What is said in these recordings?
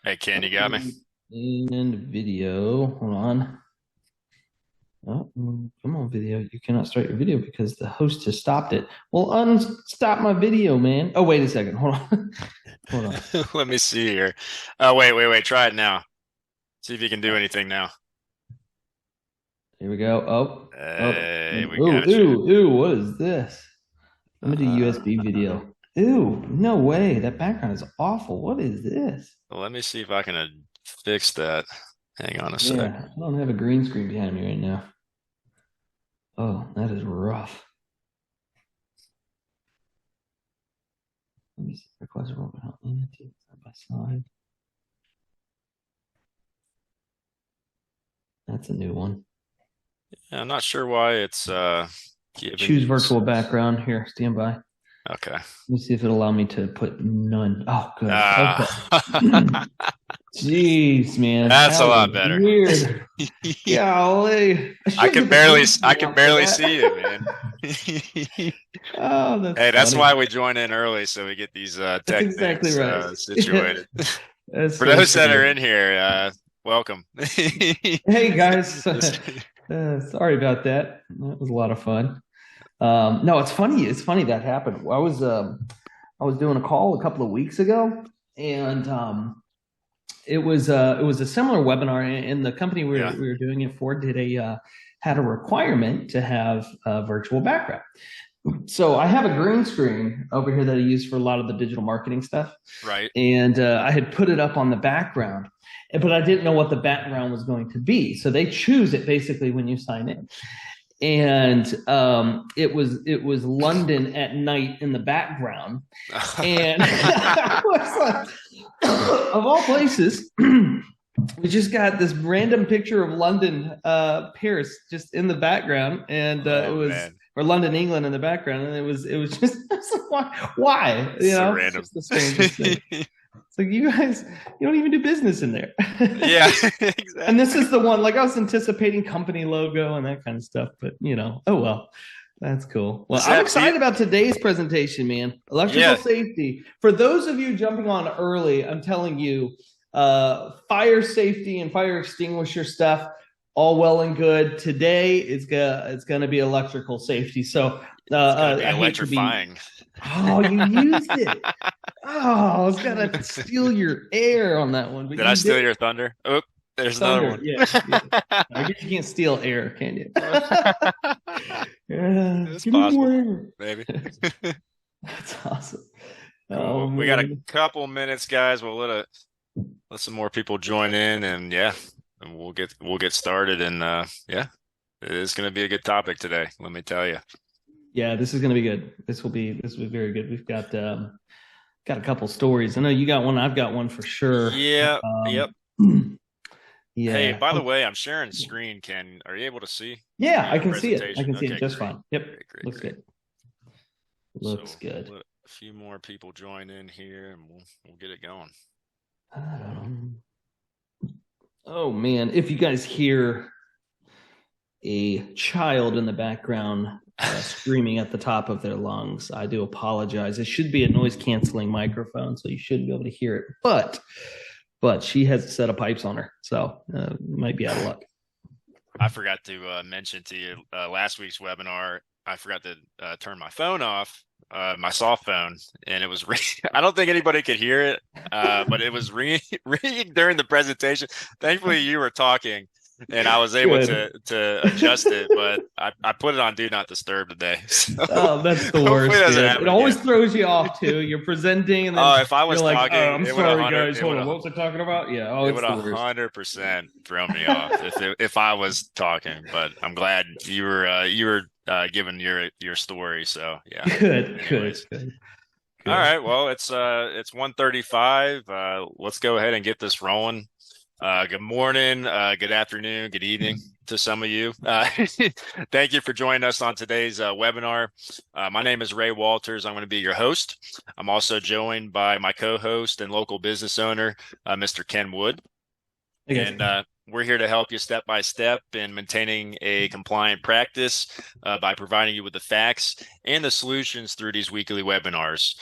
Hey, Ken, you got me? And video. Hold on. Oh, come on, video. You cannot start your video because the host has stopped it. Well, unstop my video, man. Oh, wait a second. Hold on. Hold on. Let me see here. Oh, wait. Try it now. See if you can do anything now. Here we go. Oh. Hey, we Ooh, got you. ooh. What is this? Let me do USB Uh, video. Ooh, no way. That background is awful. What is this? Let me see if I can fix that. Hang on a sec. Yeah, I don't have a green screen behind me right now. Oh, that is rough. Let me see. Request a robot help entity side by side. That's a new one. Yeah, I'm not sure why it's giving Choose you. virtual background. Here, stand by. Okay. Let me see if it'll allow me to put none. Oh, good. Okay. Uh, Jeez, man. that's a That lot was better. weird. Golly. I I should can get the barely, green I screen can out for barely that. see you, man. Oh, that's Hey, that's funny. why we join in early so we get these That's tech exactly things right. situated. That's For so those that are true. in here, welcome. Hey, guys. Sorry about that. That was a lot of fun. No, it's funny. It's funny that happened. I was doing a call a couple of weeks ago, and it was a similar webinar, and the company we were, Yeah. we were doing it for did a had a requirement to have a virtual background. So I have a green screen over here that I use for a lot of the digital marketing stuff, Right. and I had put it up on the background, but I didn't know what the background was going to be. So they choose it basically when you sign in, and it was London at night in the background, and I was like, of all places, we just got this random picture of London, Paris, just in the background, and it Oh was man, or London, England, in the background, and it was just why, so it's random. just the strangest thing. It's like you guys, you don't even do business in there. Yeah, And this exactly. is the one, like I was anticipating company logo and that kind of stuff, but oh well. That's cool. Well, Does I'm that do you, excited about today's presentation, man. Electrical yeah. safety. For those of you jumping on early, I'm telling you, fire safety and fire extinguisher stuff, all well and good. Today, it's going to be electrical safety. So It's gonna be I hate to be. electrifying. Oh, you used it. Oh, I was gonna steal your air on that one, but Did I you steal did. your thunder? Oh, there's another Thunder. one. Yeah, yeah. I guess you can't steal air, can you? Yeah, It's give me more possible, air. maybe. That's awesome. Oh Cool. We got a man. couple minutes, guys. We'll let some more people join in, and yeah, and we'll get started. And yeah, it is going to be a good topic today. Let me tell you. Yeah, this is gonna be good. This will be very good. We've got a couple stories. I know you got one. I've got one for sure. Yeah. Yep. Hey, Yeah. by the Oh, way, I'm sharing screen. Are you able to see yeah. I the can see it. I presentation? can see it Okay, just great. fine. Yep. Looks Great. good. Looks So good. we'll let a few more people join in here, and we'll get it going. Um, oh man, if you guys hear a child in the background screaming at the top of their lungs, I do apologize. It should be a noise canceling microphone, so you should be able to hear it. But she has a set of pipes on her, so might be out of luck. I forgot to mention to you last week's webinar. I forgot to turn my phone off, my soft phone, and it was ringing. I don't think anybody could hear it, but it was ringing, ringing during the presentation. Thankfully, you were talking, and I was able Good. to adjust it. But I put it on Do Not Disturb today, so Oh, that's the hopefully it worst, doesn't man. It happen always again. throws you off too. You're presenting, and then Oh, if I you're was like, "Oh, talking, I'm sorry, guys. it Hold would on. have What was I talking about?" Yeah. Oh, it it's would the worst. 100% throw me off if I was talking. But I'm glad you were giving your story. So yeah. Good. Good. Anyways, Good. all Good. right. Well, it's 1:35. Let's go ahead and get this rolling. Good morning, good afternoon, good evening to some of you. Thank you for joining us on today's webinar. My name is Ray Walters. I'm going to be your host. I'm also joined by my co-host and local business owner, Mr. Ken Wood. Hey guys. And we're here to help you step by step in maintaining a compliant practice by providing you with the facts and the solutions through these weekly webinars.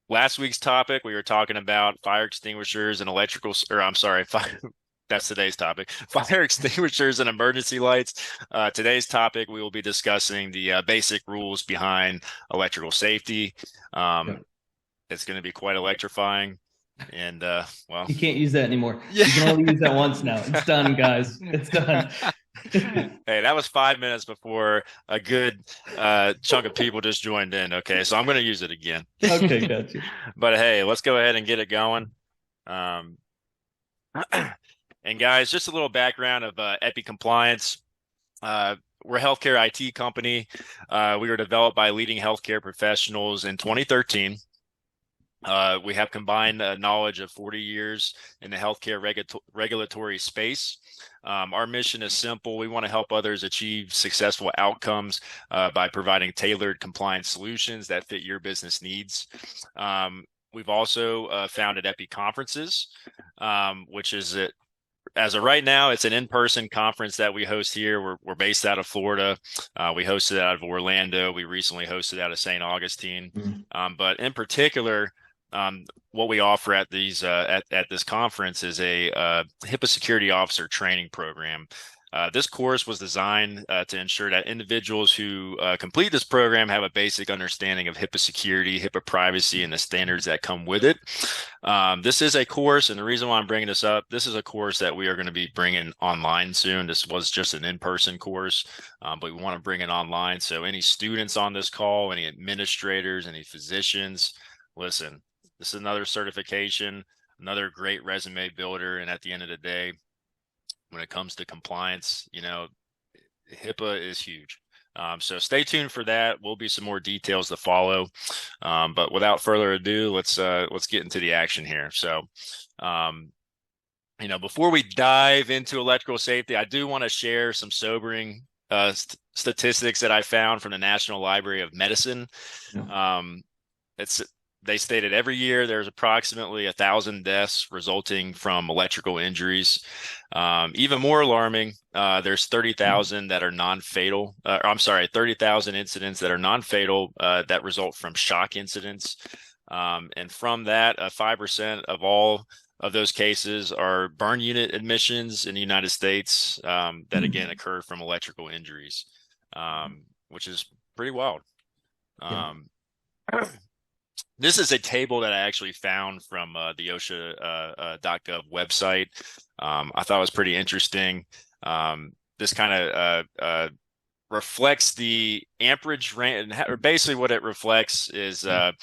last week's topic, we were talking about fire extinguishers and electrical, or I'm sorry, fire, that's today's topic, fire extinguishers and emergency lights. Today's topic, we will be discussing the basic rules behind electrical safety. Yeah. It's going to be quite electrifying. And well, You can't use that anymore. yeah. You can only use that once now. It's done, guys. It's done. Hey, that was 5 minutes before a good chunk of people just joined in. Okay, so I'm going to use it again. Okay, gotcha. But hey, let's go ahead and get it going. Um, and guys, just a little background of EPICompliance. We're a healthcare IT company. We were developed by leading healthcare professionals in 2013. We have combined knowledge of 40 years in the healthcare regulatory space. Our mission is simple. We want to help others achieve successful outcomes by providing tailored compliance solutions that fit your business needs. We've also founded EPI Conferences, which is as of right now, it's an in-person conference that we host here. We're based out of Florida. We hosted out of Orlando. We recently hosted out of St. Augustine. But in particular, what we offer at these at this conference is a HIPAA security officer training program. This course was designed to ensure that individuals who complete this program have a basic understanding of HIPAA security, HIPAA privacy, and the standards that come with it. This is a course, and the reason why I'm bringing this up, this is a course that we are going to be bringing online soon. This was just an in-person course, but we want to bring it online. So any students on this call, any administrators, any physicians, listen, this is another certification, another great resume builder. And at the end of the day, when it comes to compliance, you know, HIPAA is huge. So stay tuned for that. Will be some more details to follow. But without further ado, let's get into the action here. So, you know, before we dive into electrical safety, I do want to share some sobering statistics that I found from the National Library of Medicine. They stated every year there's approximately 1,000 deaths resulting from electrical injuries. Even more alarming, there's 30,000 that are non-fatal. 30,000 incidents that are non-fatal that result from shock incidents. And from that, 5% of all of those cases are burn unit admissions in the United States that, again, occur from electrical injuries, which is pretty wild. This is a table that I actually found from the OSHA.gov website. I thought it was pretty interesting. This kind of reflects the amperage range. Basically, what it reflects is it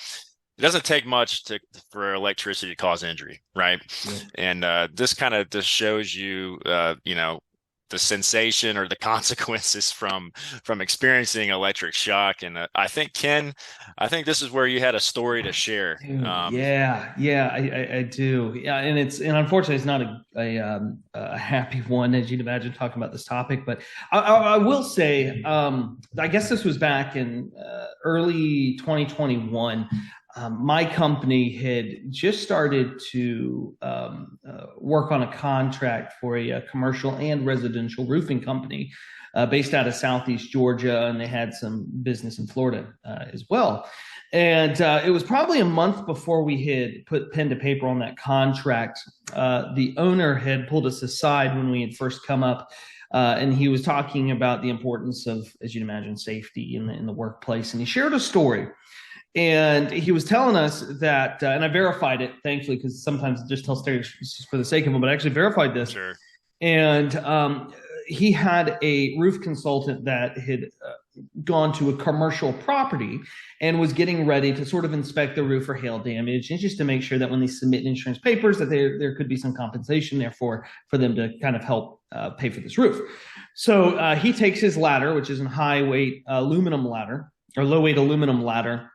doesn't take much for electricity to cause injury, right? And this kind of just shows you, you know, the sensation or the consequences from experiencing electric shock. And I think, Ken, this is where you had a story to share. I do. Yeah, and unfortunately it's not a happy one, as you'd imagine, talking about this topic. But I will say, I guess this was back in early 2021. My company had just started to work on a contract for a commercial and residential roofing company based out of Southeast Georgia, and they had some business in Florida as well. And it was probably a month before we had put pen to paper on that contract. The owner had pulled us aside when we had first come up, and he was talking about the importance of, as you'd imagine, safety in the workplace. And he shared a story. And he was telling us that, and I verified it, thankfully, because sometimes I just tell stories just for the sake of them, but I actually verified this. Sure. And he had a roof consultant that had gone to a commercial property and was getting ready to sort of inspect the roof for hail damage, and just to make sure that when they submit insurance papers that there could be some compensation there for them to kind of help pay for this roof. So he takes his ladder, which is a high-weight aluminum ladder, or low-weight aluminum ladder,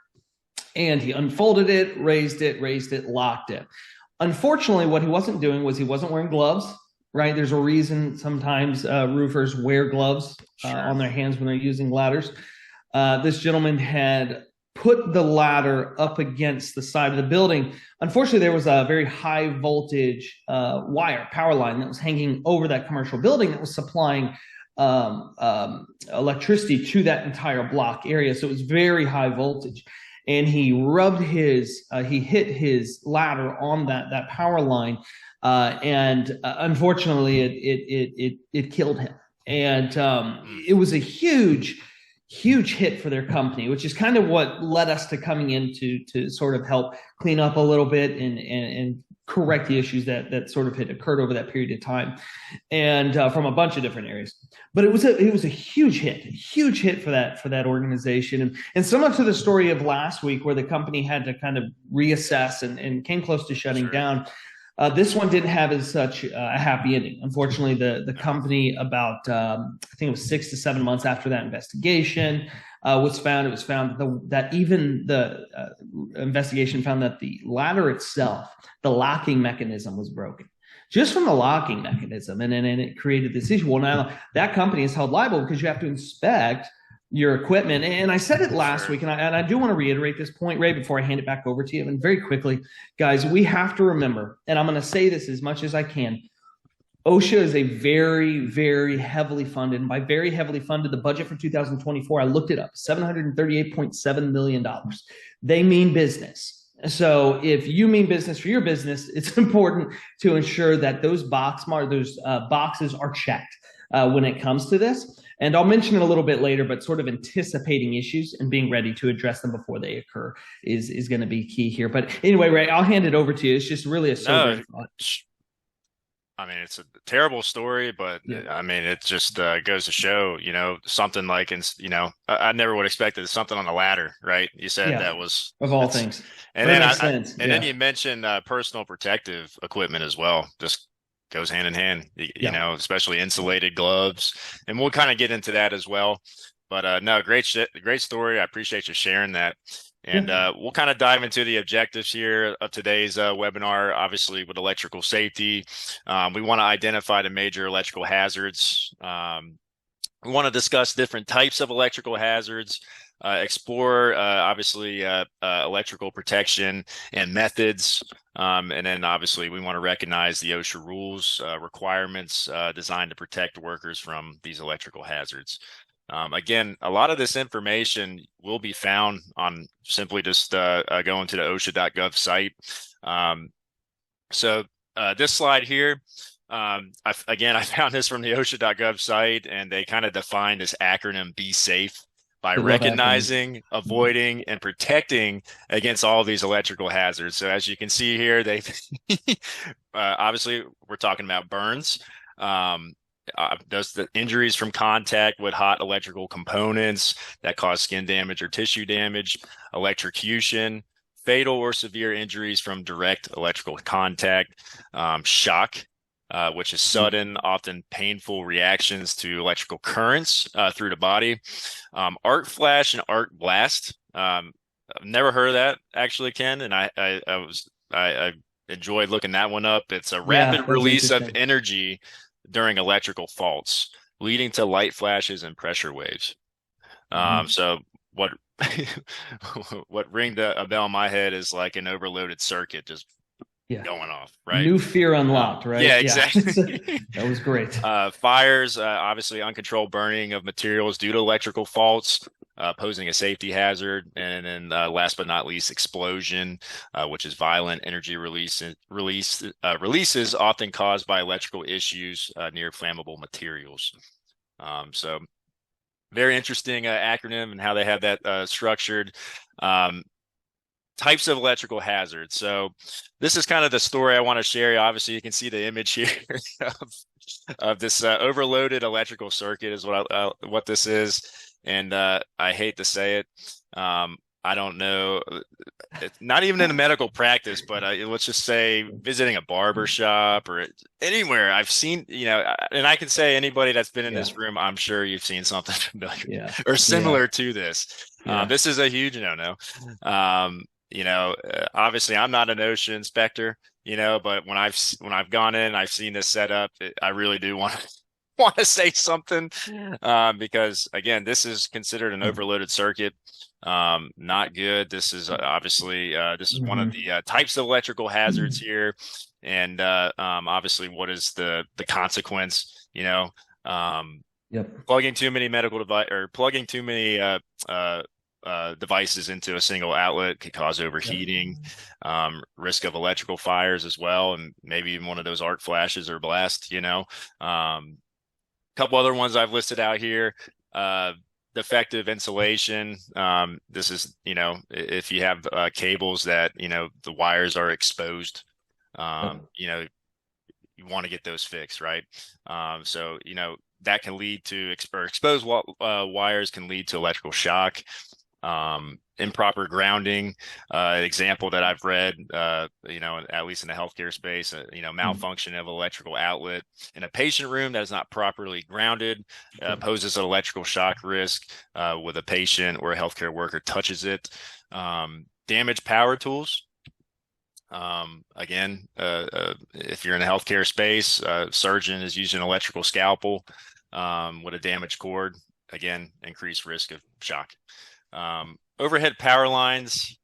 and he unfolded it, raised it, locked it. Unfortunately, what he wasn't doing was he wasn't wearing gloves, right? There's a reason sometimes roofers wear gloves on their hands when they're using ladders. This gentleman had put the ladder up against the side of the building. Unfortunately, there was a very high voltage power line that was hanging over that commercial building that was supplying electricity to that entire block area. So it was very high voltage. and he hit his ladder on that power line, and unfortunately it killed him. And it was a huge hit for their company, which is kind of what led us to coming in to sort of help clean up a little bit and correct the issues that sort of had occurred over that period of time, and from a bunch of different areas. But it was a huge hit for that organization, and similar to the story of last week where the company had to kind of reassess and came close to shutting down. This one didn't have as such a happy ending. Unfortunately, the company, about I think it was 6 to 7 months after that investigation, it was found that even the investigation found that the ladder itself, the locking mechanism, was broken. Just from the locking mechanism, and it created this issue. Well, now that company is held liable because you have to inspect your equipment. And I said it last week, and I do want to reiterate this point, Ray, before I hand it back over to you. And very quickly, guys, we have to remember, and I'm going to say this as much as I can, OSHA is a very, very heavily funded, and by very heavily funded, the budget for 2024, I looked it up, $738.7 million. They mean business. So if you mean business for your business, it's important to ensure that those boxes are checked when it comes to this. And I'll mention it a little bit later, but sort of anticipating issues and being ready to address them before they occur is going to be key here. But anyway, Ray, I'll hand it over to you. It's just really a sobering thought. I mean, it's a terrible story, but I mean, it just goes to show, something like, I never would expect it. Something on the ladder, right? You said that was of all things. And then you mentioned personal protective equipment as well. Just goes hand in hand, especially insulated gloves. And we'll kind of get into that as well. But no, great story. I appreciate you sharing that. And we'll kind of dive into the objectives here of today's webinar. Obviously, with electrical safety, we want to identify the major electrical hazards. We want to discuss different types of electrical hazards, explore obviously electrical protection and methods, and then obviously we want to recognize the OSHA rules, requirements designed to protect workers from these electrical hazards. Again, a lot of this information will be found on simply just going to the OSHA.gov site. So this slide here, I found this from the OSHA.gov site, and they kind of define this acronym "Be Safe" by recognizing, avoiding, and protecting against all of these electrical hazards. So as you can see here, they obviously we're talking about burns. Those the injuries from contact with hot electrical components that cause skin damage or tissue damage, electrocution, fatal or severe injuries from direct electrical contact, shock, which is sudden, often painful reactions to electrical currents through the body, arc flash and arc blast. I've never heard of that actually, Ken, and I enjoyed looking that one up. It's a rapid release of energy during electrical faults, leading to light flashes and pressure waves. So what ringed a bell in my head is like an overloaded circuit just going off, right? New fear unlocked, right? Yeah, exactly. That was great. Fires, obviously uncontrolled burning of materials due to electrical faults, posing a safety hazard. And then last but not least, explosion, which is violent energy releases often caused by electrical issues near flammable materials. So very interesting acronym and how they have that structured. Types of electrical hazards. So this is kind of the story I want to share. Obviously, you can see the image here of this overloaded electrical circuit is what this is. And I hate to say it. I don't know, not even in a medical practice, but let's just say visiting a barber shop or anywhere I've seen, and I can say anybody that's been in this room, I'm sure you've seen something familiar or similar to this. This is a huge no-no. Obviously I'm not an OSHA inspector, but when I've gone in, I've seen this set up. I really do want to say something because again, this is considered an overloaded circuit. Not good. This is obviously this is one of the types of electrical hazards here, and obviously, what is the consequence? Plugging too many medical device or plugging too many devices into a single outlet could cause Yep. overheating, risk of electrical fires as well, and maybe even one of those arc flashes or blast, couple other ones I've listed out here. Uh, Defective insulation. This is, if you have cables that, the wires are exposed, Yep. you want to get those fixed, right? So, that can lead to exposed wires can lead to electrical shock. Improper grounding, an example that I've read, at least in the healthcare space, malfunction of electrical outlet in a patient room that is not properly grounded, poses an electrical shock risk with a patient or a healthcare worker touches it. Damaged power tools. Again, if you're in the healthcare space, surgeon is using an electrical scalpel with a damaged cord, again, increased risk of shock. Overhead power lines,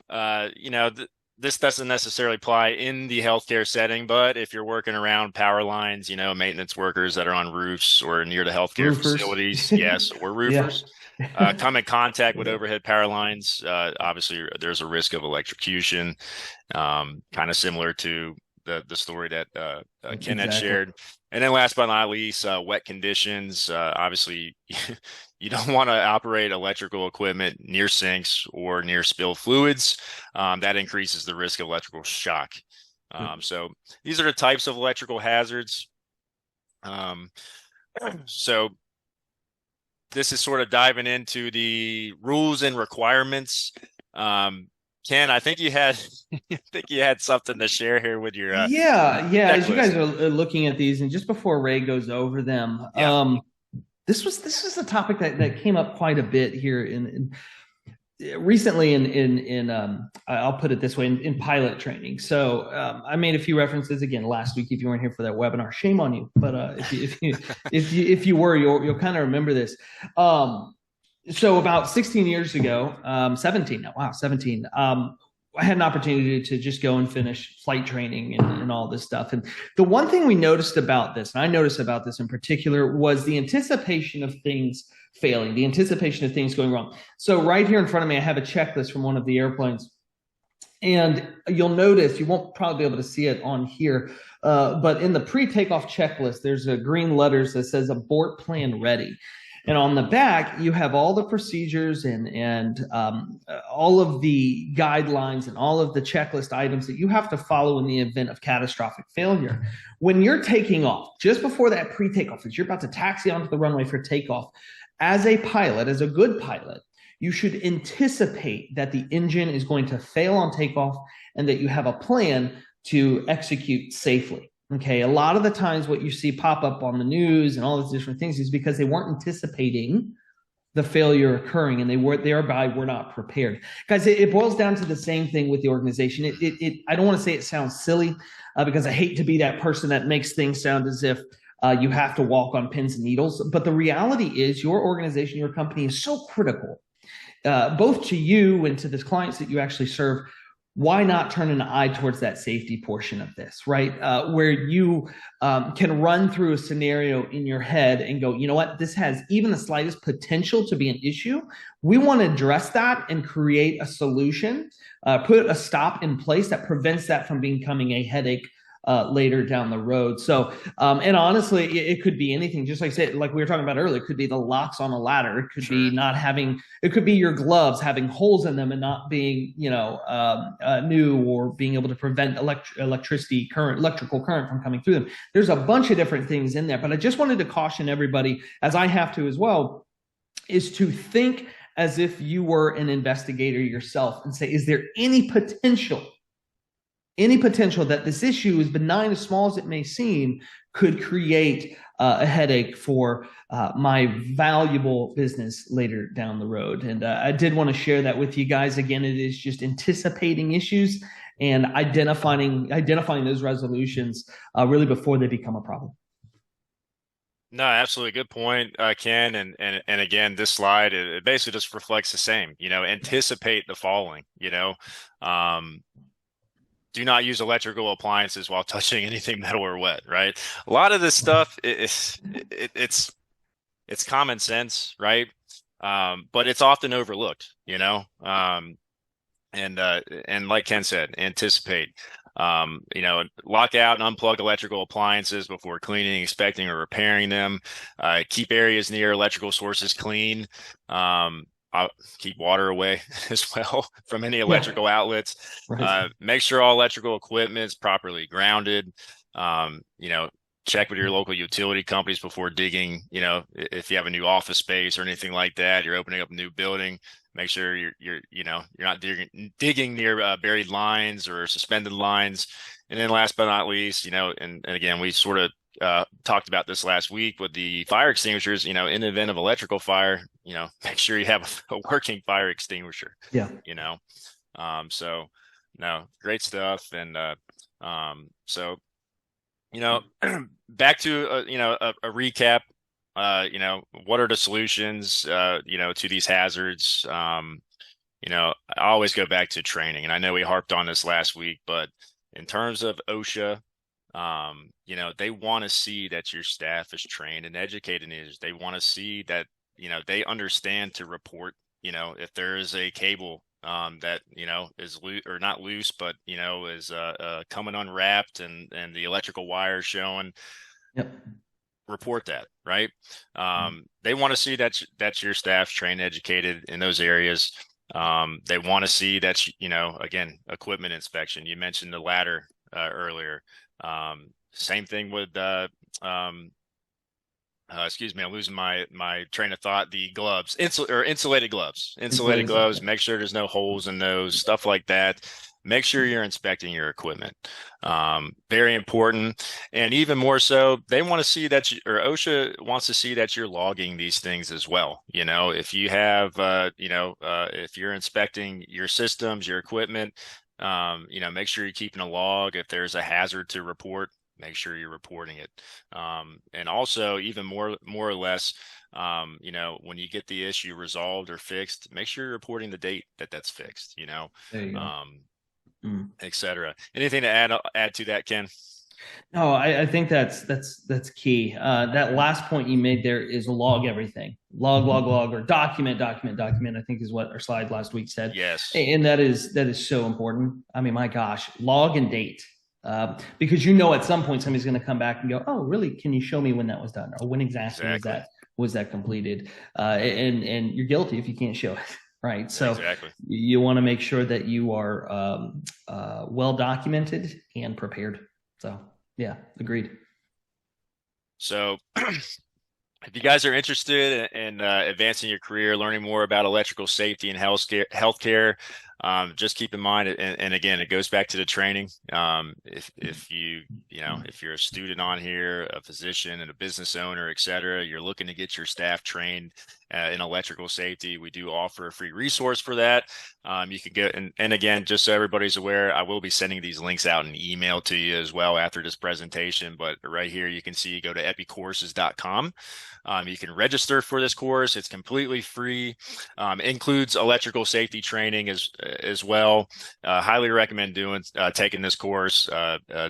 this doesn't necessarily apply in the healthcare setting, but if you're working around power lines, maintenance workers that are on roofs or near the healthcare Roofers. facilities, yes, or Yeah. roofers, come in contact with overhead power lines, obviously there's a risk of electrocution, kind of similar to the story that Ken had Exactly. shared. And then last but not least, wet conditions. Obviously, you don't want to operate electrical equipment near sinks or near spilled fluids. That increases the risk of electrical shock. So these are the types of electrical hazards. So this is sort of diving into the rules and requirements. Ken, I think you had something to share here with your Yeah. As you checklist. guys are looking at these, and just before Ray goes over them, Yeah. this was a topic that came up quite a bit here in recently in I'll put it this way, in pilot training. So I made a few references again last week. If you weren't here for that webinar, shame on you. But if you were, you'll kind of remember this. So about 16 years ago, 17 now, wow, 17. I had an opportunity to just go and finish flight training and all this stuff. And the one thing we noticed about this, and I noticed about this in particular, was the anticipation of things failing, the anticipation of things going wrong. So right here in front of me, I have a checklist from one of the airplanes. And you'll notice, you won't probably be able to see it on here, but in the pre-takeoff checklist, there's a green letters that says abort plan ready. And on the back, you have all the procedures and all of the guidelines and all of the checklist items that you have to follow in the event of catastrophic failure. When you're taking off, just before that pre-takeoff, as you're about to taxi onto the runway for takeoff, as a pilot, as a good pilot, you should anticipate that the engine is going to fail on takeoff and that you have a plan to execute safely. Okay, a lot of the times what you see pop up on the news and all these different things is because they weren't anticipating the failure occurring and they were thereby were not prepared. Guys, it boils down to the same thing with the organization. I don't want to say it sounds silly because I hate to be that person that makes things sound as if you have to walk on pins and needles. But the reality is your organization, your company is so critical, both to you and to the clients that you actually serve. Why not turn an eye towards that safety portion of this, right? Where you can run through a scenario in your head and go, you know what, this has even the slightest potential to be an issue. We want to address that and create a solution, put a stop in place that prevents that from becoming a headache later down the road. So, and honestly, it could be anything. Just like I said, like we were talking about earlier, it could be the locks on a ladder. It could be not having. It could be your gloves having holes in them and not being, new, or being able to prevent electrical current from coming through them. There's a bunch of different things in there, but I just wanted to caution everybody, as I have to as well, is to think as if you were an investigator yourself and say, is there any potential that this issue, as benign, as small as it may seem, could create a headache for my valuable business later down the road? And I did want to share that with you guys. Again, it is just anticipating issues and identifying those resolutions really before they become a problem. No, absolutely. Good point, Ken. And again, this slide, it basically just reflects the same, anticipate the following, do not use electrical appliances while touching anything metal or wet, right? A lot of this stuff it's common sense, right? but it's often overlooked, and like Ken said, anticipate. Lock out and unplug electrical appliances before cleaning, inspecting, or repairing them. Keep areas near electrical sources clean. I'll keep water away as well from any Yeah. electrical outlets. Right. Make sure all electrical equipment is properly grounded. Um, you know, Check with your local utility companies before digging. If you have a new office space or anything like that, you're opening up a new building. Make sure you're not digging near buried lines or suspended lines. And then last but not least, and again, we sort of talked about this last week with the fire extinguishers. In the event of electrical fire, make sure you have a working fire extinguisher. Yeah. You know, so no, great stuff. And so back to a recap. What are the solutions to these hazards? I always go back to training, and I know we harped on this last week, but in terms of OSHA, they want to see that your staff is trained and educated. They want to see that they understand to report if there is a cable that is loose or not loose, but is coming unwrapped and the electrical wire showing. Yep. Report that, right? They want to see that your staff's trained, educated in those areas. They want to see that again, equipment inspection. You mentioned the ladder earlier. Same thing with excuse me, I'm losing my train of thought. The gloves, insulated gloves, Yeah. Make sure there's no holes in those, stuff like that. Make sure you're inspecting your equipment. Very important. And even more so, they want to see that or OSHA wants to see that you're logging these things as well. If you have, if you're inspecting your systems, your equipment, make sure you're keeping a log. If there's a hazard to report, make sure you're reporting it. And also, even more or less, when you get the issue resolved or fixed, make sure you're reporting the date that's fixed, There you go. et cetera. Anything to add to that, Ken? No, I think that's key. That last point you made there is log everything. Log, or document, I think is what our slide last week said. Yes, And that is so important. I mean, my gosh, log and date. Because at some point somebody's going to come back and go, oh, really? Can you show me when that was done, or when exactly exactly. was that completed? And you're guilty if you can't show it, right? So Exactly. you want to make sure that you are well documented and prepared. So yeah, agreed. So if you guys are interested in advancing your career, learning more about electrical safety and healthcare, just keep in mind, and again, it goes back to the training. If if you're a student on here, a physician and a business owner, et cetera, you're looking to get your staff trained in electrical safety, we do offer a free resource for that. You can get, and again, just so everybody's aware, I will be sending these links out in email to you as well after this presentation. But right here, you can see, go to epicourses.com. You can register for this course. It's completely free. Includes electrical safety training as well. Highly recommend taking this course.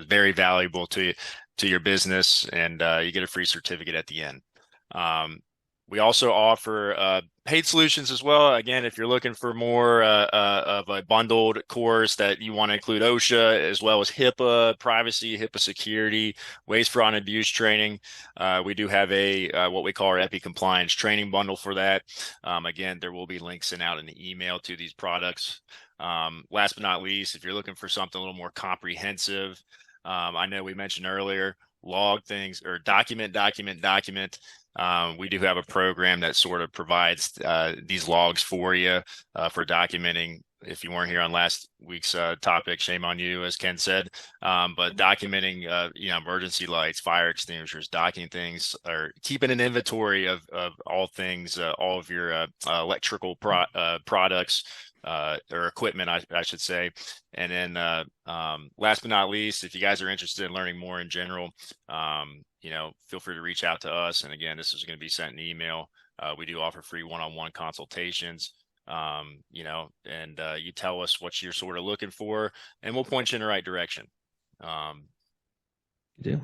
Very valuable to your business, and you get a free certificate at the end. We also offer paid solutions as well. Again, if you're looking for more of a bundled course that you want to include OSHA as well as HIPAA, privacy, HIPAA security, waste, fraud, and abuse training, we do have a what we call our EPICompliance training bundle for that. Again, there will be links sent out in the email to these products. Last but not least, if you're looking for something a little more comprehensive, I know we mentioned earlier, log things or document. We do have a program that sort of provides these logs for you for documenting. If you weren't here on last week's topic, shame on you, as Ken said. But documenting, emergency lights, fire extinguishers, docking things, or keeping an inventory of all things, all of your electrical products or equipment, I should say. And then last but not least, if you guys are interested in learning more in general, feel free to reach out to us. And again, this is going to be sent in email. We do offer free one-on-one consultations. And you tell us what you're sort of looking for, and we'll point you in the right direction. You do.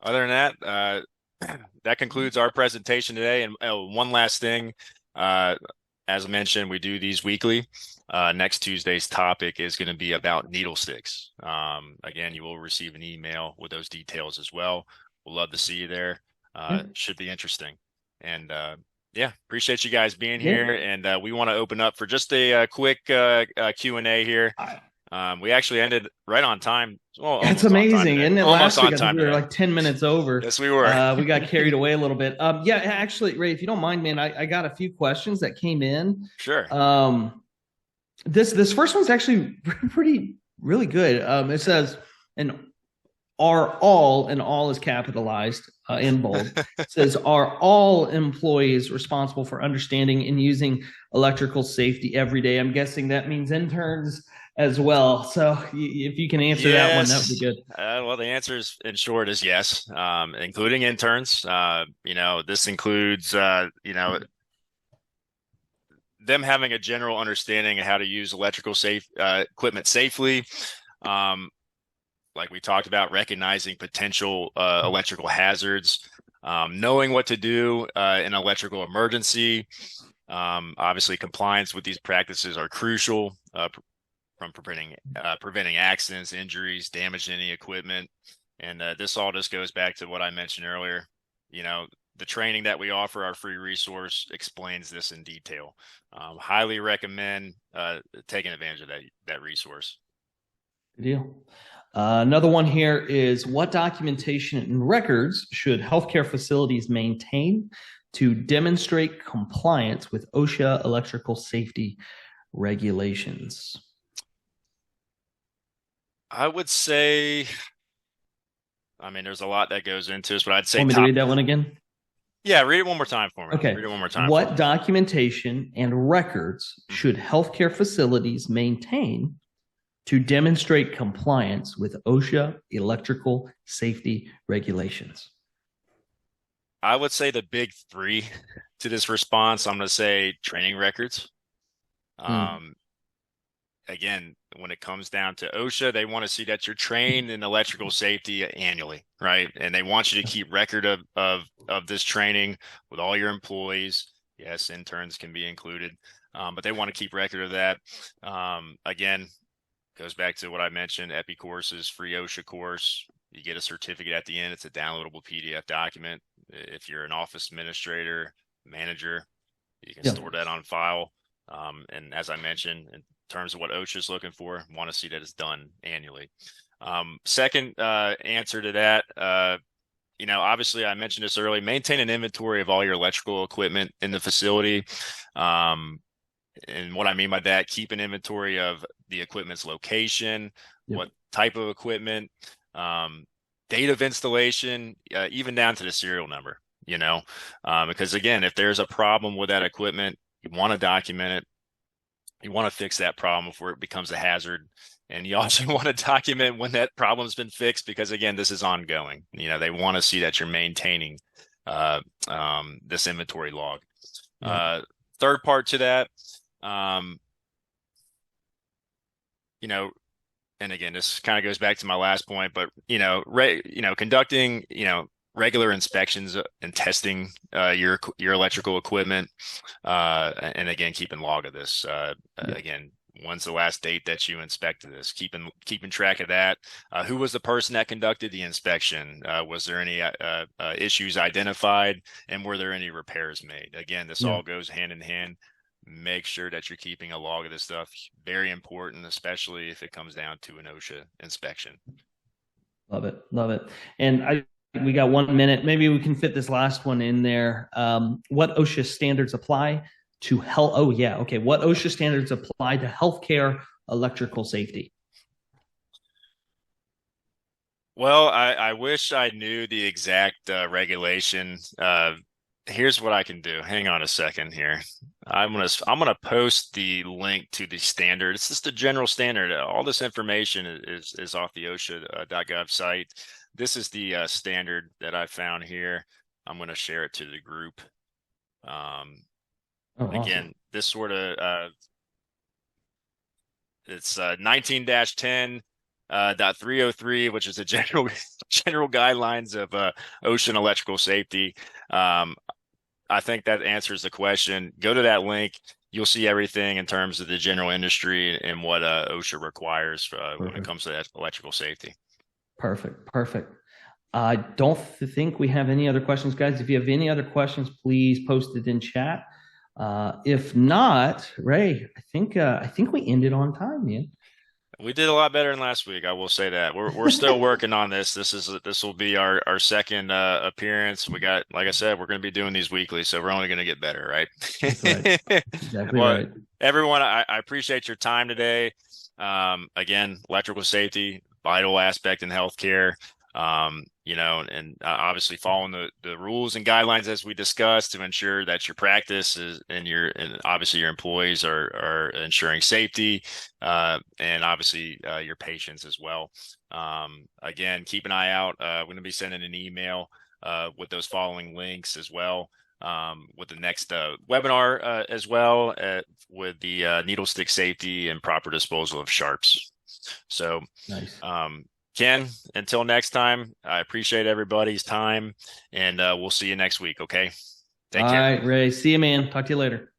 Other than that, that concludes our presentation today. And one last thing, As I mentioned, we do these weekly. Next Tuesday's topic is going to be about needle sticks. Again, you will receive an email with those details as well. We'll love to see you there. Yeah. Should be interesting. And yeah, appreciate you guys being Yeah. here. And we want to open up for just a quick Q&A here. We actually ended right on time. Well, It's almost on time amazing. today. Isn't it? Almost Last week, on I think time we were today. like 10 minutes over. Yes, we were. We got carried away a little bit. Yeah, actually, Ray, if you don't mind, man, I got a few questions that came in. Sure. This first one's actually really good. It says, and all is capitalized in bold. It says, are all employees responsible for understanding and using electrical safety every day? I'm guessing that means interns as well. So if you can answer that one, that would be good. Well, the answer is, in short, is yes, including interns. This includes, them having a general understanding of how to use electrical equipment safely. Like we talked about, recognizing potential electrical hazards, knowing what to do in an electrical emergency. Obviously, compliance with these practices are crucial from preventing accidents, injuries, damage to any equipment. And this all just goes back to what I mentioned earlier. The training that we offer, our free resource, explains this in detail. Highly recommend taking advantage of that resource. Good deal. Another one here is, what documentation and records should healthcare facilities maintain to demonstrate compliance with OSHA electrical safety regulations? I would say, there's a lot that goes into this, but I'd say Want me to read that one again? Yeah, read it one more time for me. Okay. Read it one more time. What documentation and records should healthcare facilities maintain to demonstrate compliance with OSHA electrical safety regulations? I would say the big three to this response. I'm going to say training records. Again, when it comes down to OSHA, they want to see that you're trained in electrical safety annually, right? And they want you to keep record of this training with all your employees. Yes, interns can be included, but they want to keep record of that. Again, goes back to what I mentioned, EPI courses, free OSHA course. You get a certificate at the end. It's a downloadable PDF document. If you're an office administrator, manager, you can store that on file. And as I mentioned, in terms of what OSHA is looking for, want to see that it's done annually. Second answer to that, obviously I mentioned this earlier, maintain an inventory of all your electrical equipment in the facility. And what I mean by that, keep an inventory of the equipment's location, what type of equipment, date of installation, even down to the serial number, because again, if there's a problem with that equipment, you want to document it. You want to fix that problem before it becomes a hazard. And you also want to document when that problem's been fixed, because again, this is ongoing. They want to see that you're maintaining this inventory log. Third part to that, and again, this kind of goes back to my last point, but conducting regular inspections and testing your electrical equipment, and again, keeping log of this. Again, when's the last date that you inspected this? Keeping track of that. Who was the person that conducted the inspection? Was there any issues identified, and were there any repairs made? Again, this all goes hand in hand. Make sure that you're keeping a log of this stuff. Very important, especially if it comes down to an OSHA inspection. Love it. And we got 1 minute. Maybe we can fit this last one in there. What OSHA standards apply to health? Oh yeah. Okay. What OSHA standards apply to healthcare electrical safety? Well, I wish I knew the exact regulation. Here's what I can do. Hang on a second here. I'm gonna post the link to the standard. It's just a general standard. All this information is off the OSHA.gov site. This is the standard that I found here. I'm going to share it to the group. Again, this sort of it's 19-10.303, which is the general guidelines of OSHA and electrical safety. I think that answers the question. Go to that link. You'll see everything in terms of the general industry and what OSHA requires when it comes to that electrical safety. Perfect. I don't think we have any other questions, guys. If you have any other questions, please post it in chat. If not, Ray, I think we ended on time, man. We did a lot better than last week. I will say that we're still working on this. This will be our second appearance. We got, like I said, we're going to be doing these weekly, so we're only going to get better, right? That's right. Exactly Well, right. everyone, I appreciate your time today. Again, electrical safety, vital aspect in healthcare. And obviously following the rules and guidelines as we discussed to ensure that your practice is and obviously your employees are ensuring safety, and obviously your patients as well. Again, keep an eye out. We're going to be sending an email with those following links as well. With the next webinar as well with the needle stick safety and proper disposal of sharps. So nice. Ken, until next time, I appreciate everybody's time, and we'll see you next week, okay? Take care. All right, Ray. See you, man. Talk to you later.